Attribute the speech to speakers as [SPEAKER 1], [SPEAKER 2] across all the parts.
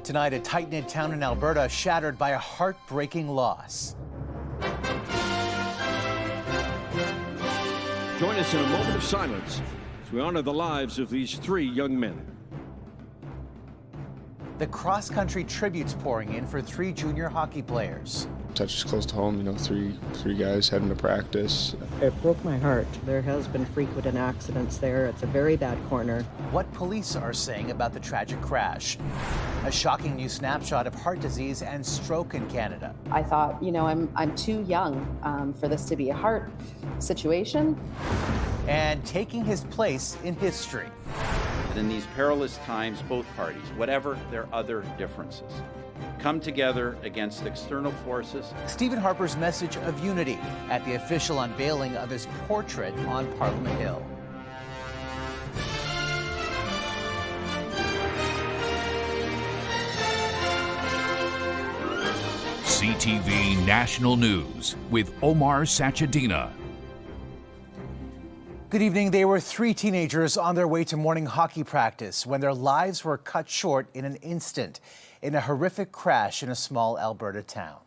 [SPEAKER 1] Tonight, a tight-knit town in Alberta shattered by a heartbreaking loss.
[SPEAKER 2] Join us in a moment of silence as we honor the lives of these three young men.
[SPEAKER 1] The cross-country tributes pouring in for three junior hockey players.
[SPEAKER 3] Touches close to home, three guys heading to practice.
[SPEAKER 4] It broke my heart. There has been frequent accidents there. It's a very bad corner.
[SPEAKER 1] What police are saying about the tragic crash. A shocking new snapshot of heart disease and stroke in Canada.
[SPEAKER 5] I thought, I'm too young for this to be a heart situation.
[SPEAKER 1] And taking his place in history.
[SPEAKER 6] In these perilous times, both parties, whatever their other differences, come together against external forces.
[SPEAKER 1] Stephen Harper's message of unity at the official unveiling of his portrait on Parliament Hill.
[SPEAKER 7] CTV National News with Omar Sachedina.
[SPEAKER 1] Good evening. They were three teenagers on their way to morning hockey practice when their lives were cut short in an instant in a horrific crash in a small Alberta town.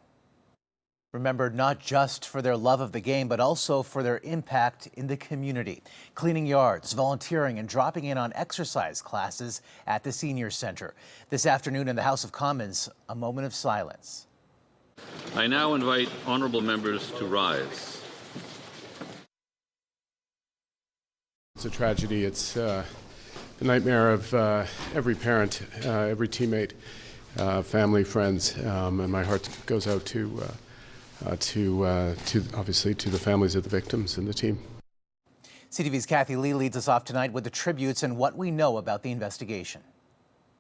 [SPEAKER 1] Remembered not just for their love of the game, but also for their impact in the community, cleaning yards, volunteering, and dropping in on exercise classes at the senior center. This afternoon in the House of Commons, a moment of silence.
[SPEAKER 8] I now invite honourable members to rise.
[SPEAKER 3] It's a tragedy. It's the nightmare of every parent, every teammate, family, friends, and my heart goes out to obviously to the families of the victims and the team.
[SPEAKER 1] CTV's Kathy Lee leads us off tonight with the tributes and what we know about the investigation.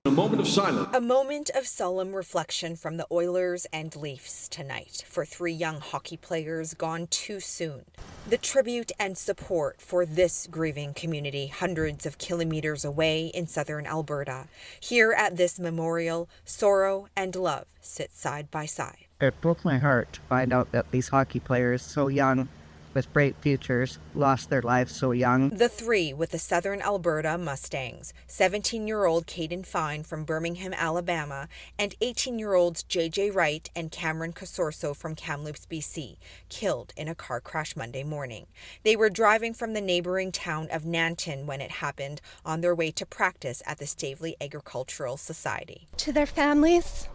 [SPEAKER 2] A moment of silence.
[SPEAKER 9] A moment of solemn reflection from the Oilers and Leafs tonight for three young hockey players gone too soon. The tribute and support for this grieving community hundreds of kilometers away in southern Alberta. Here at this memorial, sorrow and love sit side by side.
[SPEAKER 4] It broke my heart to find out that these hockey players, so young, with bright futures, lost their lives so young.
[SPEAKER 9] The three with the Southern Alberta Mustangs, 17-year-old Caden Fine from Birmingham, Alabama, and 18-year-olds J.J. Wright and Cameron Casorso from Kamloops, BC, killed in a car crash Monday morning. They were driving from the neighboring town of Nanton when it happened, on their way to practice at the Stavely Agricultural Society.
[SPEAKER 10] To their families,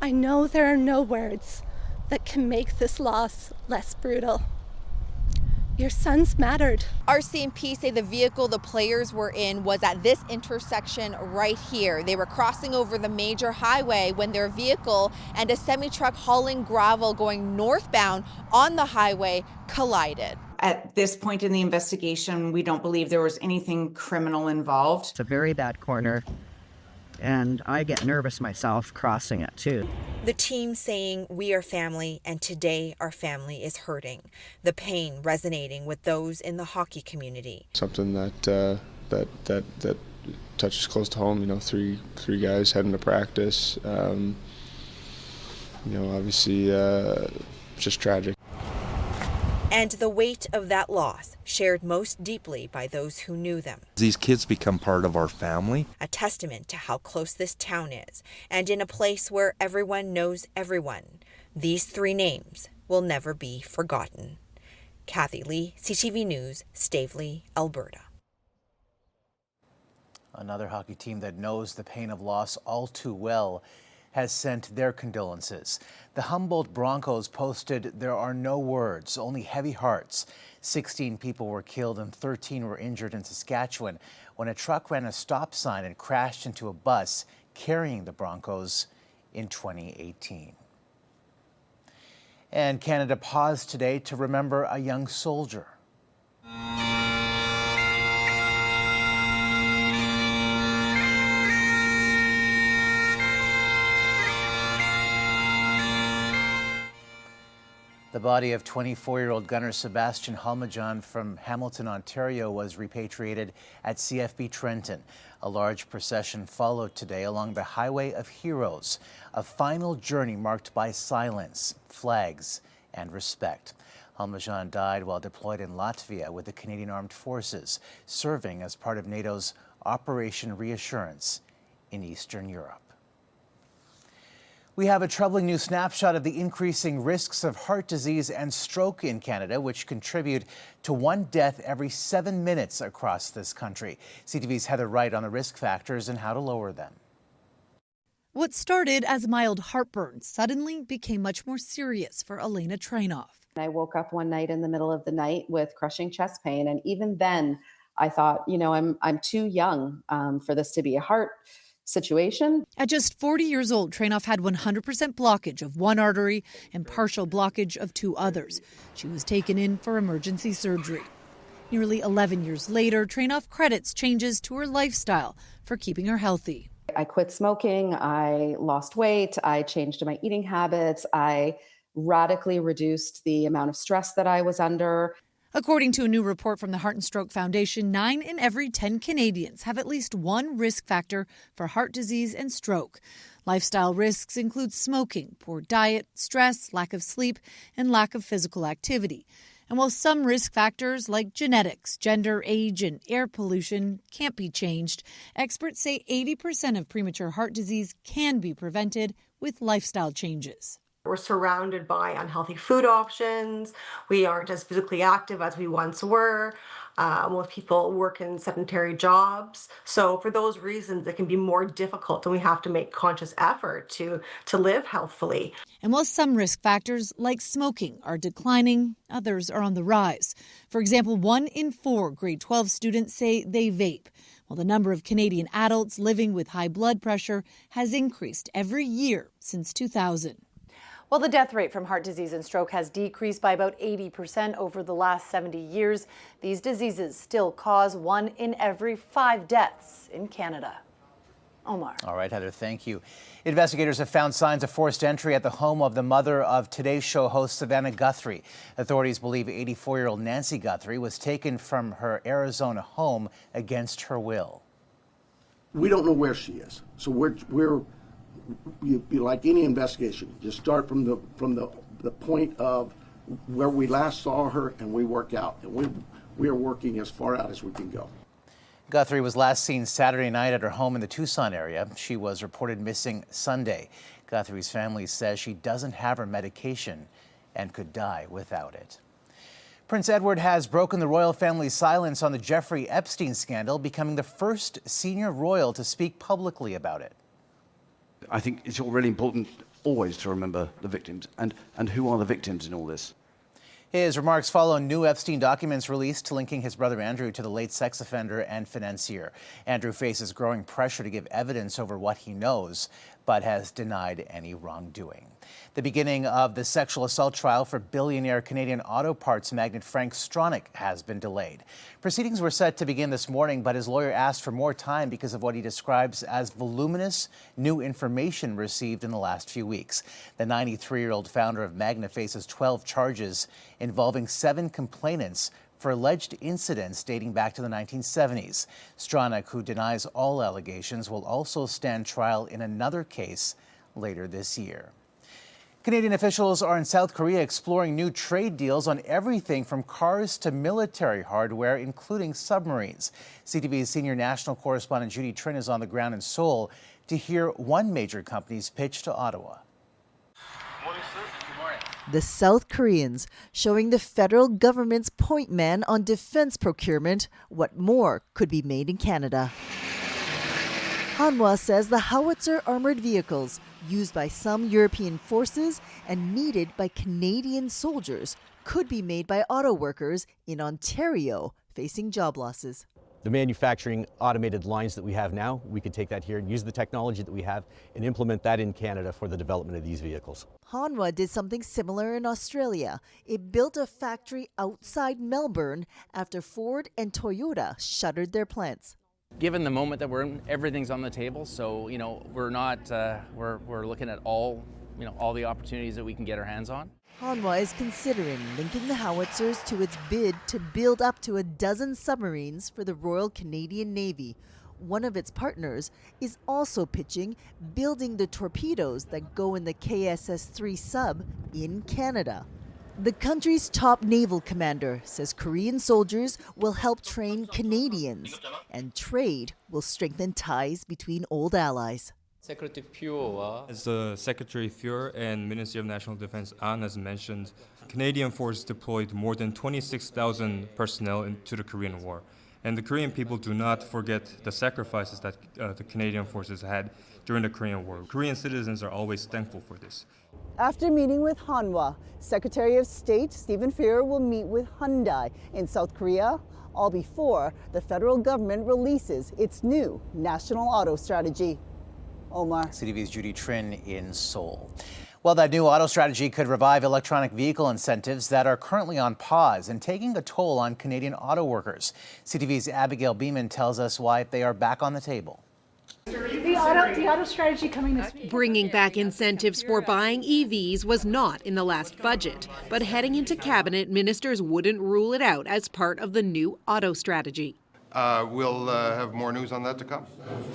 [SPEAKER 10] I know there are no words that can make this loss less brutal. Your sons mattered.
[SPEAKER 11] RCMP say the vehicle the players were in was at this intersection right here. They were crossing over the major highway when their vehicle and a semi-truck hauling gravel going northbound on the highway collided.
[SPEAKER 5] At this point in the investigation, we don't believe there was anything criminal involved.
[SPEAKER 4] It's a very bad corner, and I get nervous myself crossing it too.
[SPEAKER 9] The team saying we are family and today our family is hurting. The pain resonating with those in the hockey community.
[SPEAKER 3] Something that touches close to home. Three guys heading to practice. Obviously, just tragic.
[SPEAKER 9] And the weight of that loss shared most deeply by those who knew them.
[SPEAKER 12] These kids become part of our family.
[SPEAKER 9] A testament to how close this town is, and in a place where everyone knows everyone. These three names will never be forgotten. Kathy Lee, CTV News, Stavely, Alberta.
[SPEAKER 1] Another hockey team that knows the pain of loss all too well has sent their condolences. The Humboldt Broncos posted, "There are no words, only heavy hearts." 16 people were killed and 13 were injured in Saskatchewan when a truck ran a stop sign and crashed into a bus carrying the Broncos in 2018. And Canada paused today to remember a young soldier. The body of 24-year-old gunner Sebastian Halmajan from Hamilton, Ontario, was repatriated at CFB Trenton. A large procession followed today along the Highway of Heroes, a final journey marked by silence, flags, and respect. Halmajan died while deployed in Latvia with the Canadian Armed Forces, serving as part of NATO's Operation Reassurance in Eastern Europe. We have a troubling new snapshot of the increasing risks of heart disease and stroke in Canada, which contribute to one death every 7 minutes across this country. CTV's Heather Wright on the risk factors and how to lower them.
[SPEAKER 13] What started as mild heartburn suddenly became much more serious for Elena Stronach.
[SPEAKER 5] I woke up one night in the middle of the night with crushing chest pain, and even then I thought, I'm too young for this to be a heart situation.
[SPEAKER 13] At just 40 years old, Stronach had 100% blockage of one artery and partial blockage of two others. She was taken in for emergency surgery. Nearly 11 years later, Stronach credits changes to her lifestyle for keeping her healthy.
[SPEAKER 5] I quit smoking, I lost weight, I changed my eating habits, I radically reduced the amount of stress that I was under.
[SPEAKER 13] According to a new report from the Heart and Stroke Foundation, 9 in every 10 Canadians have at least one risk factor for heart disease and stroke. Lifestyle risks include smoking, poor diet, stress, lack of sleep, and lack of physical activity. And while some risk factors like genetics, gender, age, and air pollution can't be changed, experts say 80% of premature heart disease can be prevented with lifestyle changes.
[SPEAKER 14] We're surrounded by unhealthy food options. We aren't as physically active as we once were. Most people work in sedentary jobs. So for those reasons, it can be more difficult, and we have to make conscious effort to live healthfully.
[SPEAKER 13] And while some risk factors, like smoking, are declining, others are on the rise. For example, 1 in 4 grade 12 students say they vape, while the number of Canadian adults living with high blood pressure has increased every year since 2000.
[SPEAKER 15] Well, the death rate from heart disease and stroke has decreased by about 80% over the last 70 years. These diseases still cause 1 in every 5 deaths in Canada. Omar.
[SPEAKER 1] All right, Heather, thank you. Investigators have found signs of forced entry at the home of the mother of Today's Show host Savannah Guthrie. Authorities believe 84-year-old Nancy Guthrie was taken from her Arizona home against her will.
[SPEAKER 16] We don't know where she is, so we're like any investigation, just start from the point of where we last saw her, and we work out. And we are working as far out as we can go.
[SPEAKER 1] Guthrie was last seen Saturday night at her home in the Tucson area. She was reported missing Sunday. Guthrie's family says she doesn't have her medication and could die without it. Prince Edward has broken the royal family's silence on the Jeffrey Epstein scandal, becoming the first senior royal to speak publicly about it.
[SPEAKER 17] I think it's all really important always to remember the victims and who are the victims in all this.
[SPEAKER 1] His remarks follow new Epstein documents released linking his brother Andrew to the late sex offender and financier. Andrew faces growing pressure to give evidence over what he knows, but has denied any wrongdoing. The beginning of the sexual assault trial for billionaire Canadian auto parts magnate Frank Stronach has been delayed. Proceedings were set to begin this morning, but his lawyer asked for more time because of what he describes as voluminous new information received in the last few weeks. The 93-year-old founder of Magna faces 12 charges involving 7 complainants for alleged incidents dating back to the 1970s. Stronach, who denies all allegations, will also stand trial in another case later this year. Canadian officials are in South Korea exploring new trade deals on everything from cars to military hardware, including submarines. CTV's senior national correspondent Judy Trin is on the ground in Seoul to hear one major company's pitch to Ottawa.
[SPEAKER 18] The South Koreans showing the federal government's point man on defense procurement what more could be made in Canada. Hanwha says the howitzer armored vehicles used by some European forces and needed by Canadian soldiers could be made by auto workers in Ontario facing job losses.
[SPEAKER 19] The manufacturing automated lines that we have now, we could take that here and use the technology that we have and implement that in Canada for the development of these vehicles.
[SPEAKER 18] Hanwha did something similar in Australia. It built a factory outside Melbourne after Ford and Toyota shuttered their plants.
[SPEAKER 20] Given the moment that we're in, everything's on the table. So, we're not, we're looking at all the opportunities that we can get our hands on.
[SPEAKER 18] Hanwha is considering linking the howitzers to its bid to build up to a dozen submarines for the Royal Canadian Navy. One of its partners is also pitching building the torpedoes that go in the KSS-3 sub in Canada. The country's top naval commander says Korean soldiers will help train Canadians, and trade will strengthen ties between old allies.
[SPEAKER 21] Secretary Pure.
[SPEAKER 22] As the Secretary Pure and Ministry of National Defense An has mentioned, Canadian forces deployed more than 26,000 personnel into the Korean War. And the Korean people do not forget the sacrifices that the Canadian forces had during the Korean War. Korean citizens are always thankful for this.
[SPEAKER 23] After meeting with Hanwha, Secretary of State Stephen Fuhr will meet with Hyundai in South Korea, all before the federal government releases its new national auto strategy. Omar.
[SPEAKER 1] CTV's Judy Trin in Seoul. Well, that new auto strategy could revive electronic vehicle incentives that are currently on pause and taking a toll on Canadian auto workers. CTV's Abigail Beeman tells us why they are back on the table.
[SPEAKER 24] The auto strategy coming this week.
[SPEAKER 25] Bringing back incentives for buying EVs was not in the last budget, but heading into cabinet, ministers wouldn't rule it out as part of the new auto strategy.
[SPEAKER 26] We'll have more news on that to come.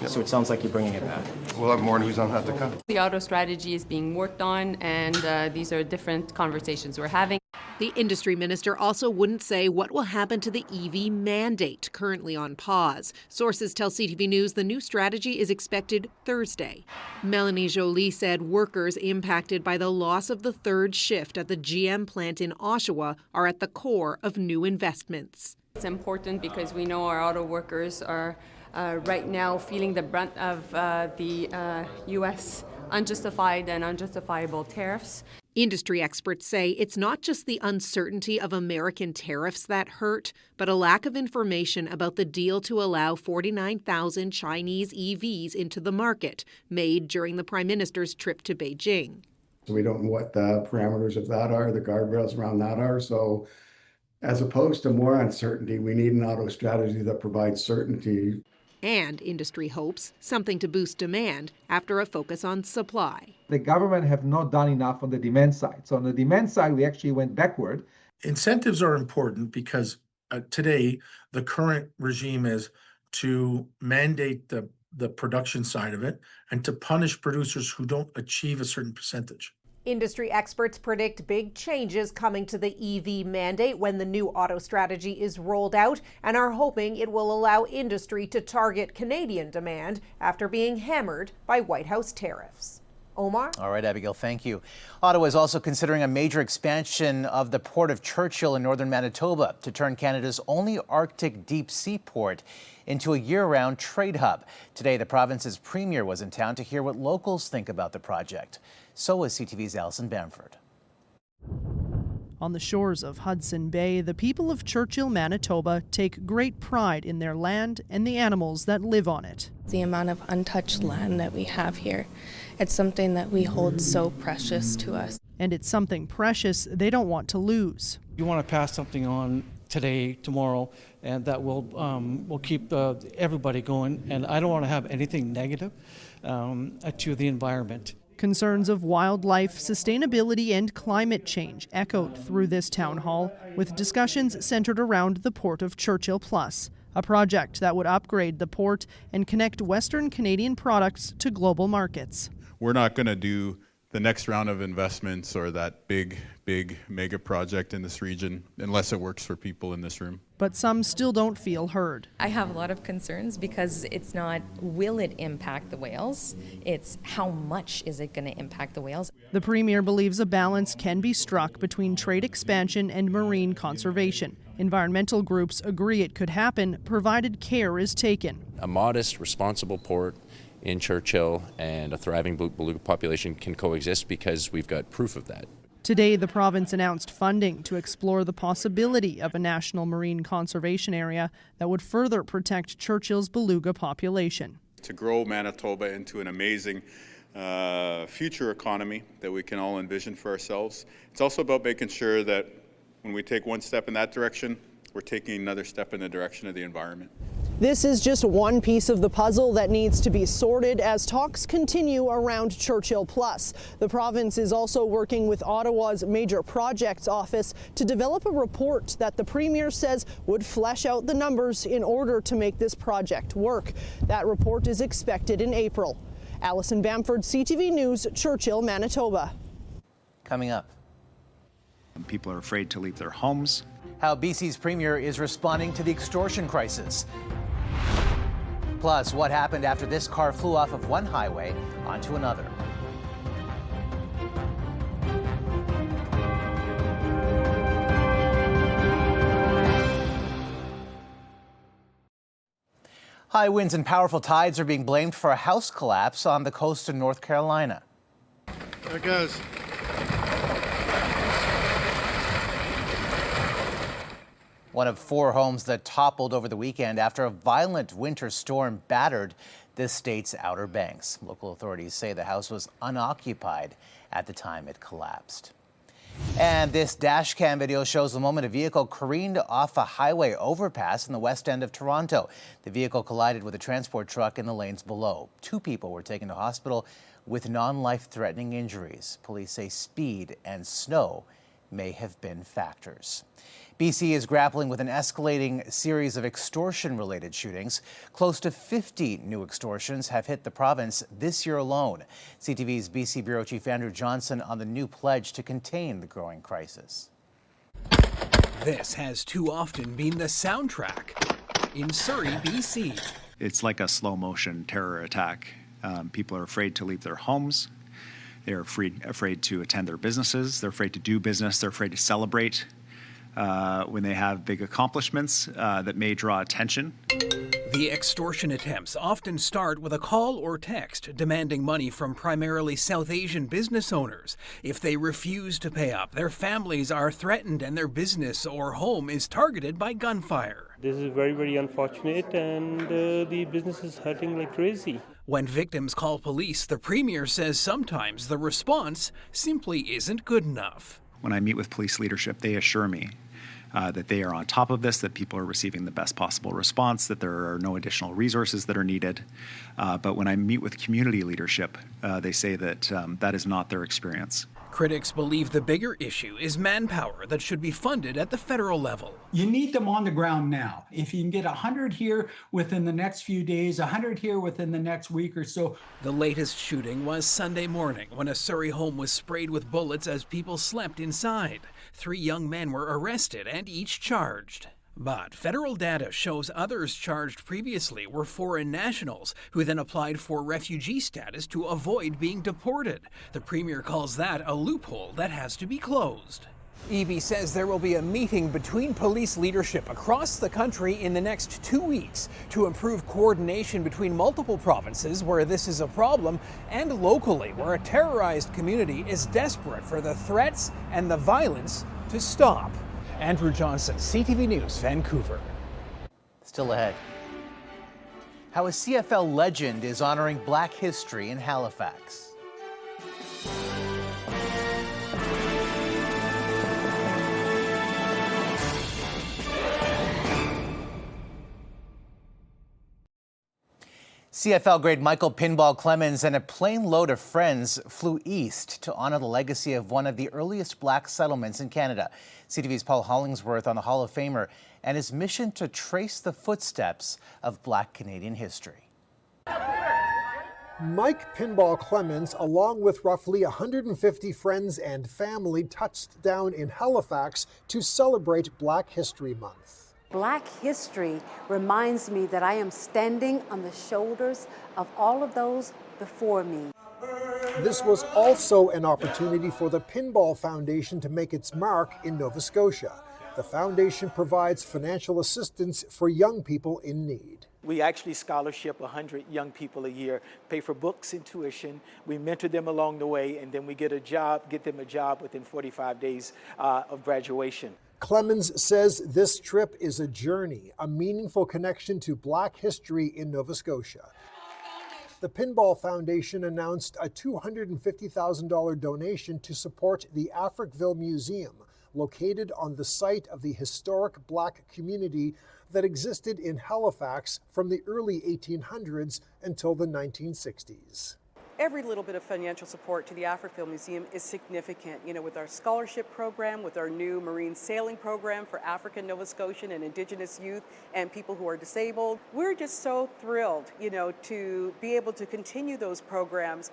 [SPEAKER 27] So it sounds like you're bringing it back.
[SPEAKER 26] We'll have more news on that to come.
[SPEAKER 28] The auto strategy is being worked on, and these are different conversations we're having.
[SPEAKER 25] The industry minister also wouldn't say what will happen to the EV mandate, currently on pause. Sources tell CTV News the new strategy is expected Thursday. Melanie Joly said workers impacted by the loss of the third shift at the GM plant in Oshawa are at the core of new investments.
[SPEAKER 28] It's important because we know our auto workers are right now feeling the brunt of the U.S. unjustified and unjustifiable tariffs.
[SPEAKER 25] Industry experts say it's not just the uncertainty of American tariffs that hurt, but a lack of information about the deal to allow 49,000 Chinese EVs into the market, made during the Prime Minister's trip to Beijing.
[SPEAKER 29] We don't know what the parameters of that are, the guardrails around that are, so as opposed to more uncertainty, we need an auto strategy that provides certainty.
[SPEAKER 25] And industry hopes something to boost demand after a focus on supply.
[SPEAKER 30] The government have not done enough on the demand side. So on the demand side, we actually went backward.
[SPEAKER 31] Incentives are important because today the current regime is to mandate the production side of it and to punish producers who don't achieve a certain percentage.
[SPEAKER 25] Industry experts predict big changes coming to the EV mandate when the new auto strategy is rolled out, and are hoping it will allow industry to target Canadian demand after being hammered by White House tariffs. Omar?
[SPEAKER 1] All right, Abigail, thank you. Ottawa is also considering a major expansion of the Port of Churchill in northern Manitoba to turn Canada's only Arctic deep sea port into a year-round trade hub. Today, the province's premier was in town to hear what locals think about the project. So is CTV's Alison Bamford.
[SPEAKER 32] On the shores of Hudson Bay, the people of Churchill, Manitoba take great pride in their land and the animals that live on it.
[SPEAKER 33] The amount of untouched land that we have here, it's something that we hold so precious to us.
[SPEAKER 32] And it's something precious they don't want to lose.
[SPEAKER 34] You want to pass something on today, tomorrow, and that will keep everybody going. And I don't want to have anything negative to the environment.
[SPEAKER 32] Concerns of wildlife, sustainability, and climate change echoed through this town hall, with discussions centered around the Port of Churchill Plus, a project that would upgrade the port and connect Western Canadian products to global markets.
[SPEAKER 35] We're not going to do the next round of investments or that big mega project in this region unless it works for people in this room.
[SPEAKER 32] But some still don't feel heard.
[SPEAKER 36] I have a lot of concerns because it's not will it impact the whales, it's how much is it going to impact the whales.
[SPEAKER 32] The Premier believes a balance can be struck between trade expansion and marine conservation. Environmental groups agree it could happen provided care is taken.
[SPEAKER 37] A modest, responsible port in Churchill and a thriving beluga population can coexist because we've got proof of that.
[SPEAKER 32] Today, the province announced funding to explore the possibility of a national marine conservation area that would further protect Churchill's beluga population.
[SPEAKER 35] To grow Manitoba into an amazing future economy that we can all envision for ourselves. It's also about making sure that when we take one step in that direction, we're taking another step in the direction of the environment.
[SPEAKER 32] This is just one piece of the puzzle that needs to be sorted as talks continue around Churchill Plus. The province is also working with Ottawa's Major Projects Office to develop a report that the Premier says would flesh out the numbers in order to make this project work. That report is expected in April. Alison Bamford, CTV News, Churchill, Manitoba.
[SPEAKER 1] Coming up.
[SPEAKER 38] People are afraid to leave their homes.
[SPEAKER 1] How BC's premier is responding to the extortion crisis. Plus, what happened after this car flew off of one highway onto another. High winds and powerful tides are being blamed for a house collapse on the coast of North Carolina.
[SPEAKER 2] There it goes.
[SPEAKER 1] One of 4 homes that toppled over the weekend after a violent winter storm battered the state's Outer Banks. Local authorities say the house was unoccupied at the time it collapsed. And this dash cam video shows the moment a vehicle careened off a highway overpass in the west end of Toronto. The vehicle collided with a transport truck in the lanes below. 2 people were taken to hospital with non-life-threatening injuries. Police say speed and snow may have been factors. BC is grappling with an escalating series of extortion-related shootings. Close to 50 new extortions have hit the province this year alone. CTV's BC Bureau Chief Andrew Johnson on the new pledge to contain the growing crisis.
[SPEAKER 3] This has too often been the soundtrack in Surrey, BC.
[SPEAKER 38] It's like a slow-motion terror attack. People are afraid to leave their homes. They're afraid to attend their businesses. They're afraid to do business. They're afraid to celebrate when they have big accomplishments that may draw attention.
[SPEAKER 3] The extortion attempts often start with a call or text demanding money from primarily South Asian business owners. If they refuse to pay up, their families are threatened and their business or home is targeted by gunfire.
[SPEAKER 4] This is very, very unfortunate, and the business is hurting like crazy.
[SPEAKER 3] When victims call police, the Premier says sometimes the response simply isn't good enough.
[SPEAKER 38] When I meet with police leadership, they assure me that they are on top of this, that people are receiving the best possible response, that there are no additional resources that are needed. But when I meet with community leadership, they say that that is not their experience.
[SPEAKER 3] Critics believe the bigger issue is manpower that should be funded at the federal level.
[SPEAKER 5] You need them on the ground now. If you can get 100 here within the next few days, 100 here within the next week or so.
[SPEAKER 3] The latest shooting was Sunday morning when a Surrey home was sprayed with bullets as people slept inside. 3 young men were arrested and each charged. But federal data shows others charged previously were foreign nationals who then applied for refugee status to avoid being deported. The Premier calls that a loophole that has to be closed. Eby says there will be a meeting between police leadership across the country in the next 2 weeks to improve coordination between multiple provinces where this is a problem and locally where a terrorized community is desperate for the threats and the violence to stop. Andrew Johnson, CTV News, Vancouver.
[SPEAKER 1] Still ahead. How a CFL legend is honoring Black history in Halifax. CFL grade Michael Pinball Clemens and a plane load of friends flew east to honor the legacy of one of the earliest Black settlements in Canada. CTV's Paul Hollingsworth on the Hall of Famer and his mission to trace the footsteps of Black Canadian history.
[SPEAKER 6] Mike Pinball Clemens, along with roughly 150 friends and family, touched down in Halifax to celebrate Black History Month.
[SPEAKER 7] Black history reminds me that I am standing on the shoulders of all of those before me.
[SPEAKER 6] This was also an opportunity for the Pinball Foundation to make its mark in Nova Scotia. The foundation provides financial assistance for young people in need.
[SPEAKER 8] We actually scholarship 100 young people a year, pay for books and tuition. We mentor them along the way, and then we get them a job within 45 days of graduation.
[SPEAKER 6] Clemens says this trip is a journey, a meaningful connection to Black history in Nova Scotia. The Pinball Foundation announced a $250,000 donation to support the Africville Museum, located on the site of the historic Black community that existed in Halifax from the early 1800s until the 1960s.
[SPEAKER 9] Every little bit of financial support to the Africville Museum is significant. You know, with our scholarship program, with our new marine sailing program for African, Nova Scotian and Indigenous youth and people who are disabled, we're just so thrilled, you know, to be able to continue those programs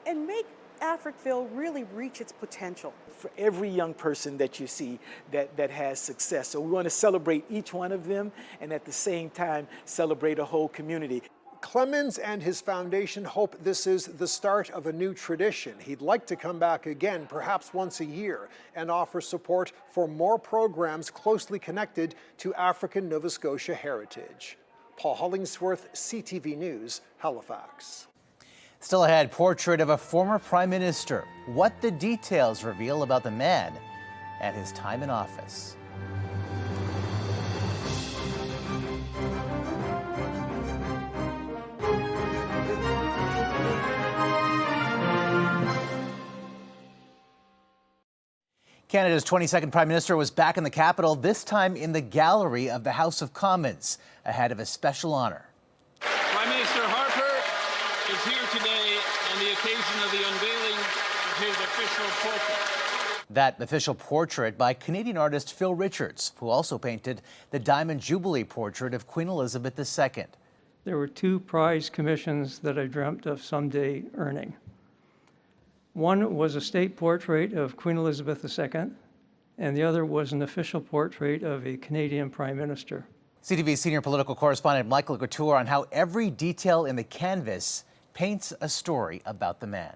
[SPEAKER 9] and make Africville really reach its potential.
[SPEAKER 8] For every young person that you see that has success. So we want to celebrate each one of them and at the same time celebrate a whole community.
[SPEAKER 6] Clemens and his foundation hope this is the start of a new tradition. He'd like to come back again, perhaps once a year, and offer support for more programs closely connected to African Nova Scotia heritage. Paul Hollingsworth, CTV News, Halifax.
[SPEAKER 1] Still ahead, portrait of a former prime minister. What the details reveal about the man and his time in office. Canada's 22nd Prime Minister was back in the capital, this time in the gallery of the House of Commons, ahead of a special honor.
[SPEAKER 10] Prime Minister Harper is here today on the occasion of the unveiling of his official portrait.
[SPEAKER 1] That official portrait by Canadian artist Phil Richards, who also painted the Diamond Jubilee portrait of Queen Elizabeth II.
[SPEAKER 11] There were two prize commissions that I dreamt of someday earning. One was a state portrait of Queen Elizabeth II, and the other was an official portrait of a Canadian Prime Minister.
[SPEAKER 1] CTV senior political correspondent Michael Couture on how every detail in the canvas paints a story about the man.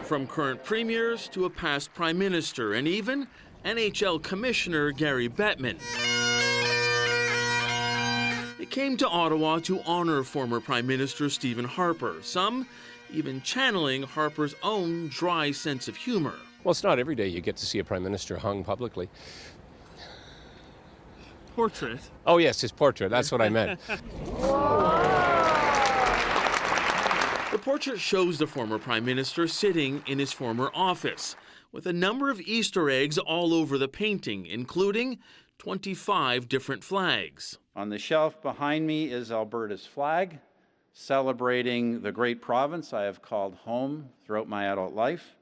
[SPEAKER 12] From current premiers to a past prime minister and even NHL commissioner Gary Bettman. They came to Ottawa to honor former Prime Minister Stephen Harper, some even channeling Harper's own dry sense of humor.
[SPEAKER 13] Well, it's not every day you get to see a prime minister hung publicly.
[SPEAKER 12] Portrait?
[SPEAKER 13] Oh yes, his portrait, that's what I meant.
[SPEAKER 12] The portrait shows the former prime minister sitting in his former office, with a number of Easter eggs all over the painting, including 25 different flags.
[SPEAKER 14] On the shelf behind me is Alberta's flag, celebrating the great province I have called home throughout my adult life.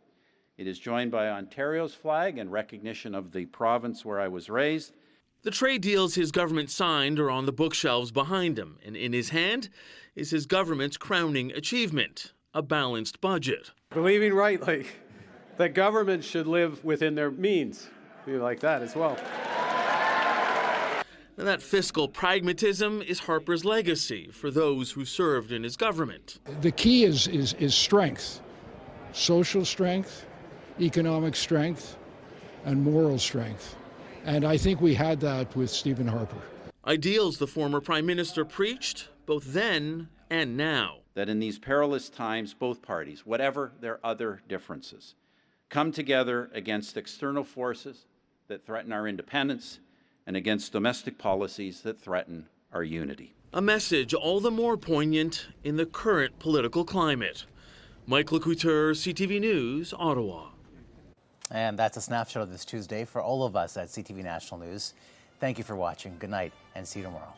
[SPEAKER 14] It is joined by Ontario's flag in recognition of the province where I was raised.
[SPEAKER 12] The trade deals his government signed are on the bookshelves behind him, and in his hand is his government's crowning achievement, a balanced budget.
[SPEAKER 15] Believing rightly that governments should live within their means. We like that as well.
[SPEAKER 12] Now, that fiscal pragmatism is Harper's legacy for those who served in his government.
[SPEAKER 16] The key is strength, social strength, economic strength, and moral strength. And I think we had that with Stephen Harper.
[SPEAKER 12] Ideals the former prime minister preached, both then and now.
[SPEAKER 14] That in these perilous times, both parties, whatever their other differences, come together against external forces that threaten our independence and against domestic policies that threaten our unity.
[SPEAKER 12] A message all the more poignant in the current political climate. Michael Couture, CTV News, Ottawa.
[SPEAKER 1] And that's a snapshot of this Tuesday for all of us at CTV National News. Thank you for watching. Good night and see you tomorrow.